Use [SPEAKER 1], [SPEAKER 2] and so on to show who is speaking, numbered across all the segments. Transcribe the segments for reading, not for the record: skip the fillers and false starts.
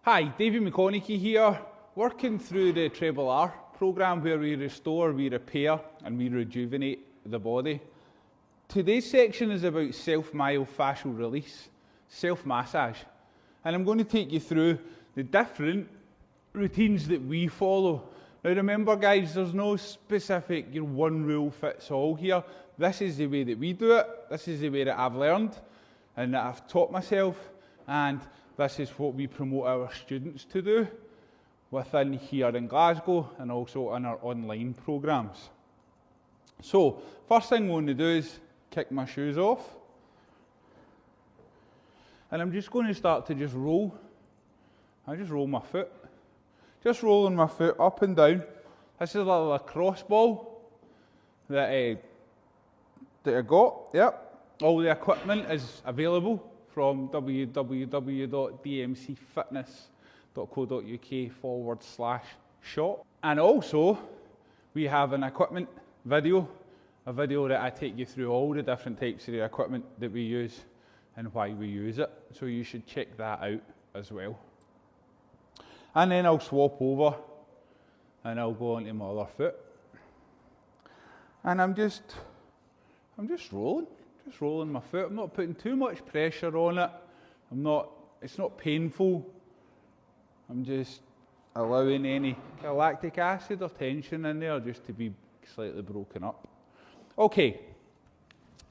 [SPEAKER 1] Hi, David McConaughey here, working through the Treble R programme where we restore, we repair and we rejuvenate the body. Today's section is about self-myofascial release, self-massage. And I'm going to take you through the different routines that we follow. Now remember guys, there's no specific one rule fits all here. This is the way that we do it, this is the way that I've learned and that I've taught myself, and this is what we promote our students to do within here in Glasgow and also in our online programmes. So, first thing I'm going to do is kick my shoes off. And I'm just going to start to just roll. I just roll my foot. Just rolling my foot up and down. This is a little lacrosse ball that I got. Yep. All the equipment is available from www.dmcfitness.co.uk/shop. And also, we have an equipment video, a video that I take you through all the different types of the equipment that we use and why we use it. So you should check that out as well. And then I'll swap over and I'll go onto my other foot. And I'm just rolling. Just rolling my foot. I'm not putting too much pressure on it. It's not painful. I'm just allowing any lactic acid or tension in there just to be slightly broken up. Okay,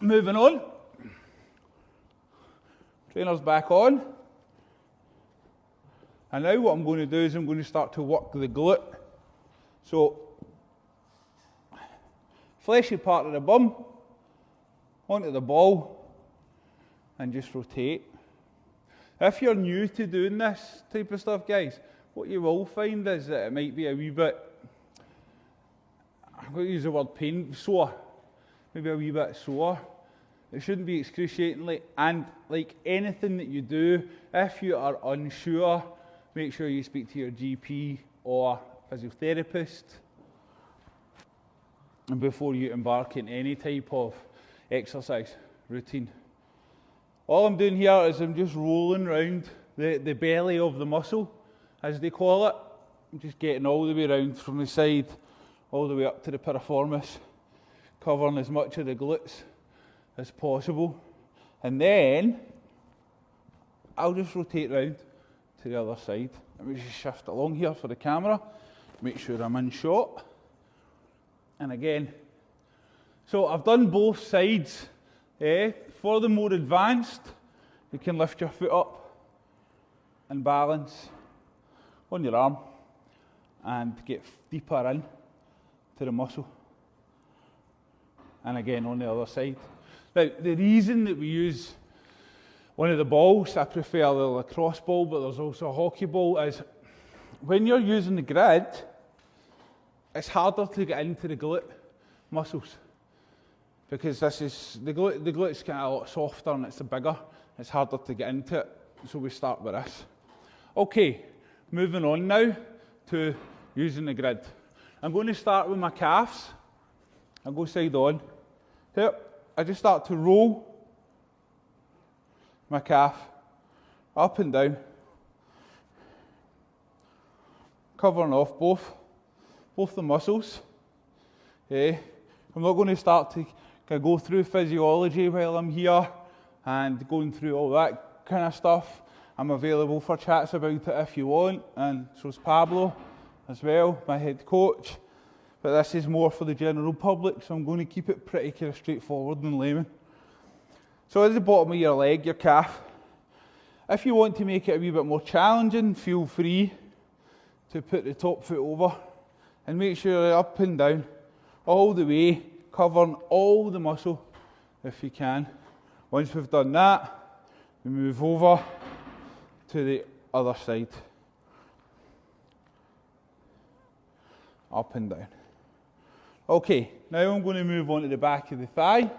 [SPEAKER 1] moving on. Trainer's back on. And now what I'm going to do is I'm going to start to work the glute. So, fleshy part of the bum, onto the ball and just rotate. If you're new to doing this type of stuff, guys, what you will find is that it might be a wee bit, I'm going to use the word sore, maybe a wee bit sore. It shouldn't be excruciatingly, and like anything that you do, if you are unsure, make sure you speak to your GP or physiotherapist and before you embark in any type of exercise routine. All I'm doing here is I'm just rolling around the belly of the muscle, as they call it. I'm just getting all the way around from the side, all the way up to the piriformis, covering as much of the glutes as possible. And then, I'll just rotate round to the other side. Let me just shift along here for the camera, make sure I'm in shot. And again, so I've done both sides. For the more advanced, you can lift your foot up and balance on your arm and get deeper in to the muscle. And again on the other side. Now, the reason that we use one of the balls, I prefer the lacrosse ball, but there's also a hockey ball, is when you're using the grid, it's harder to get into the glute muscles. Because this is, the glute's kind of a lot softer and it's bigger, it's harder to get into it, so we start with this. Okay, moving on now to using the grid. I'm going to start with my calves. I'll go side on. Here, I just start to roll my calf up and down, covering off both the muscles. I'm not going to start to go through physiology while I'm here and going through all that kind of stuff. I'm available for chats about it if you want, and so's Pablo as well, my head coach. But this is more for the general public, so I'm going to keep it pretty kind of straightforward and layman. So at the bottom of your leg, your calf, if you want to make it a wee bit more challenging, feel free to put the top foot over and make sure you're up and down all the way, covering all the muscle if you can. Once we've done that, we move over to the other side. Up and down. Okay, now I'm going to move on to the back of the thigh.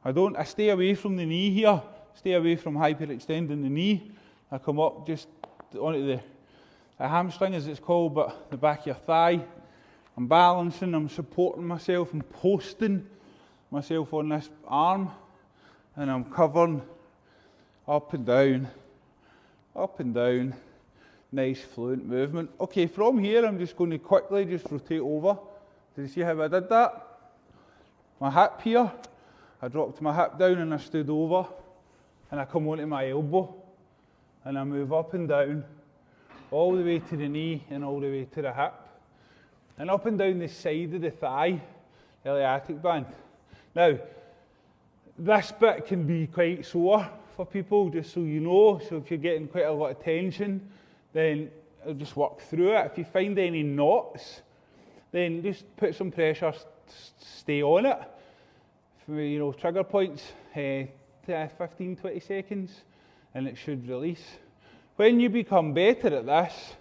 [SPEAKER 1] I stay away from the knee here, stay away from hyperextending the knee. I come up just onto the hamstring as it's called, but the back of your thigh. I'm balancing, I'm supporting myself, I'm posting myself on this arm, and I'm covering up and down, up and down, nice fluent movement. Okay, from here I'm just going to quickly just rotate over. Did you see how I did that? My hip here, I dropped my hip down and I stood over, and I come onto my elbow, and I move up and down, all the way to the knee and all the way to the hip, and up and down the side of the thigh, iliac band. Now, this bit can be quite sore for people, just so you know. So if you're getting quite a lot of tension, then I'll just work through it. If you find any knots, then just put some pressure, stay on it. You know, trigger points, 15, 20 seconds, and it should release. When you become better at this,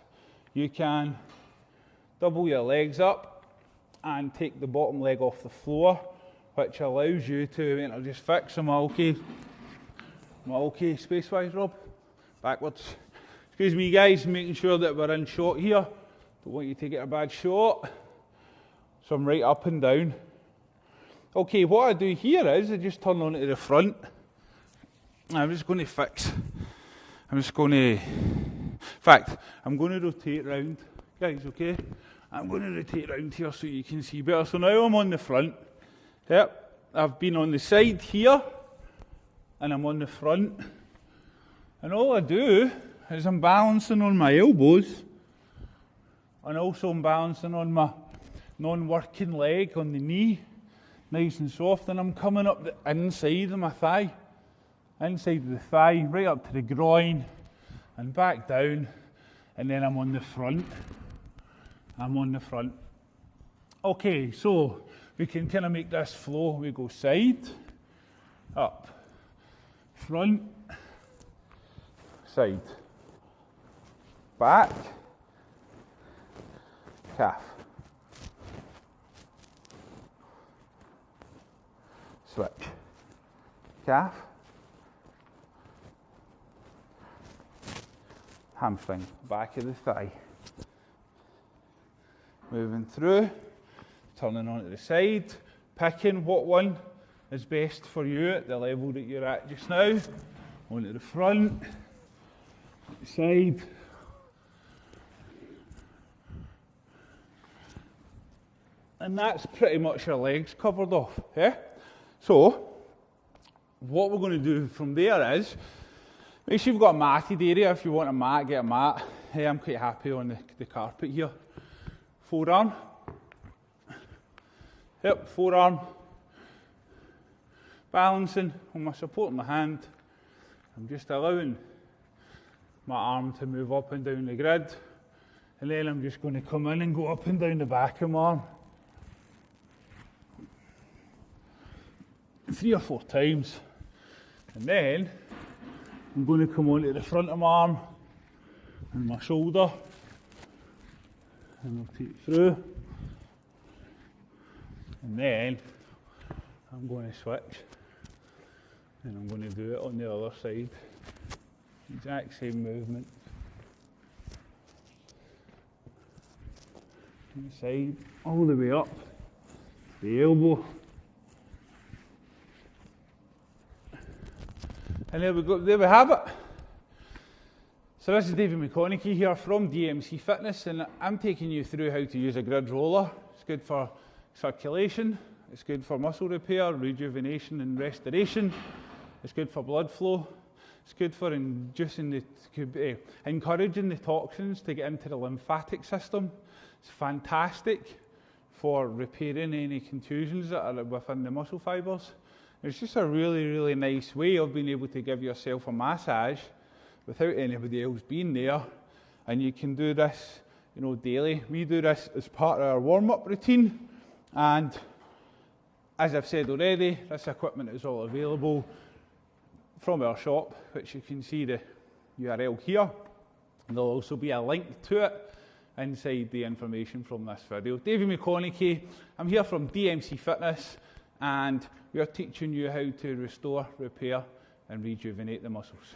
[SPEAKER 1] you can double your legs up and take the bottom leg off the floor, which allows you to, and I'll just fix them okay space-wise, Rob, backwards. Excuse me guys, making sure that we're in shot here. Don't want you to get a bad shot. So I'm right up and down. Okay, what I do here is I just turn onto the front. I'm just going to fix. I'm going to rotate round, guys, okay? I'm going to rotate round here so you can see better. So now I'm on the front. Yep, I've been on the side here, and I'm on the front. And all I do is I'm balancing on my elbows, and also I'm balancing on my non-working leg on the knee, nice and soft, and I'm coming up the inside of my thigh, right up to the groin, and back down, and then I'm on the front. Okay, so we can kind of make this flow. We go side, up, front, side, back, calf, switch, calf, hamstring, back of the thigh. Moving through, turning onto the side, picking what one is best for you at the level that you're at just now. Onto the front, side, and that's pretty much your legs covered off. Yeah? So, what we're going to do from there is, make sure you've got a matted area. If you want a mat, get a mat. Hey, I'm quite happy on the carpet here. Forearm. Yep, forearm. Balancing on my support in my hand. I'm just allowing my arm to move up and down the grid. And then I'm just going to come in and go up and down the back of my arm. 3 or 4 times. And then I'm going to come onto the front of my arm and my shoulder. And rotate through, and then I'm going to switch, and I'm going to do it on the other side. Exact same movement. Inside, all the way up, the elbow, and there we go. There we have it. So this is David McConaughey here from DMC Fitness, and I'm taking you through how to use a grid roller. It's good for circulation, it's good for muscle repair, rejuvenation and restoration, it's good for blood flow, it's good for encouraging the toxins to get into the lymphatic system. It's fantastic for repairing any contusions that are within the muscle fibres. It's just a really, really nice way of being able to give yourself a massage without anybody else being there, and you can do this, you know, daily. We do this as part of our warm-up routine, and as I've said already, this equipment is all available from our shop, which you can see the URL here. There'll also be a link to it inside the information from this video. David McConaughey, I'm here from DMC Fitness, and we are teaching you how to restore, repair and rejuvenate the muscles.